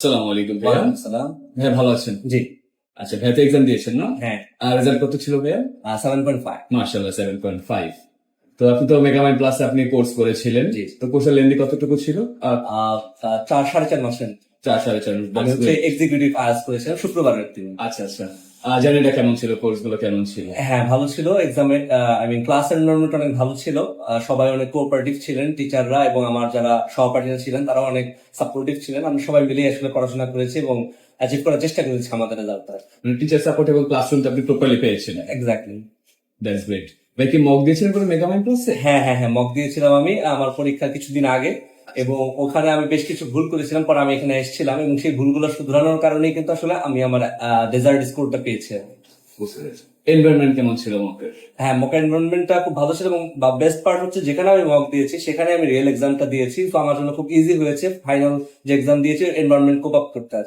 আসসালামু আলাইকুম ভাইয়া। ওয়ালাইকুম সালাম। ভাইয়া ভালো আছেন? জি, আচ্ছা, ভাইয়া তো এক্সাম দিয়েছেন না? হ্যাঁ, আর রেজাল্ট কত ছিল ভাইয়া? 7.5। মাশাআল্লাহ 7.5। তো আপনি তো মেগামাইন্ড প্লাসে আপনি কোর্স করেছিলেন। জি। তো কোর্সের লেন্দি কতটুকু ছিল? 4.5 মাসের। 4.5 আমি হচ্ছে এক্সিকিউটিভ আয়াস করেছিলাম শুক্রবারের দিন। আচ্ছা আচ্ছা। জার্নিটা কেমন ছিল? কোর্স গুলো কেমন ছিল? হ্যাঁ, ভালো ছিল। এক্সামে ক্লাসের এনভায়রনমেন্ট অনেক ভালো ছিল। সবাই অনেক কোঅপারেটিভ ছিলেন, টিচাররা এবং আমার যারা সহপাঠীরা ছিলেন তারাও অনেক সাপোর্টিভ ছিলেন। আমরা সবাই মিলে আসলে পড়াশোনা করেছি এবং অ্যাচিভ করার চেষ্টা করেছি আমাদের রেজাল্টটা। মানে টিচার সাপোর্ট এবং ক্লাসরুমটা আপনি প্রপারলি পেয়েছেন। এক্স্যাক্টলি। That's great. ভাই কি মক দিয়েছিলেন কোনো মেগামাইন্ড প্লাসে? হ্যাঁ, মক দিয়েছিলাম আমি আমার পরীক্ষার কিছুদিন আগে এবং ওখানে আমি বেশ কিছু ভুল করেছিলাম। পরে আমি এখানে এসেছিলাম এবং সেই ভুলগুলো শুধরানোর কারণেই কিন্তু আসলে আমি আমার ডেজার্ট স্কোরটা পেয়েছি। এনভায়রনমেন্ট কেমন ছিল মকের? হ্যাঁ, মক এনভায়রনমেন্টটা খুব ভালো ছিল এবং বেস্ট পার্ট হচ্ছে যেখানে আমি মক দিয়েছি সেখানে আমি রিয়েল এক্সামটা দিয়েছি, তো আমার জন্য খুব ইজি হয়েছে ফাইনাল যে এক্সাম দিয়েছি এনভায়রনমেন্ট কোপ আপ করতে।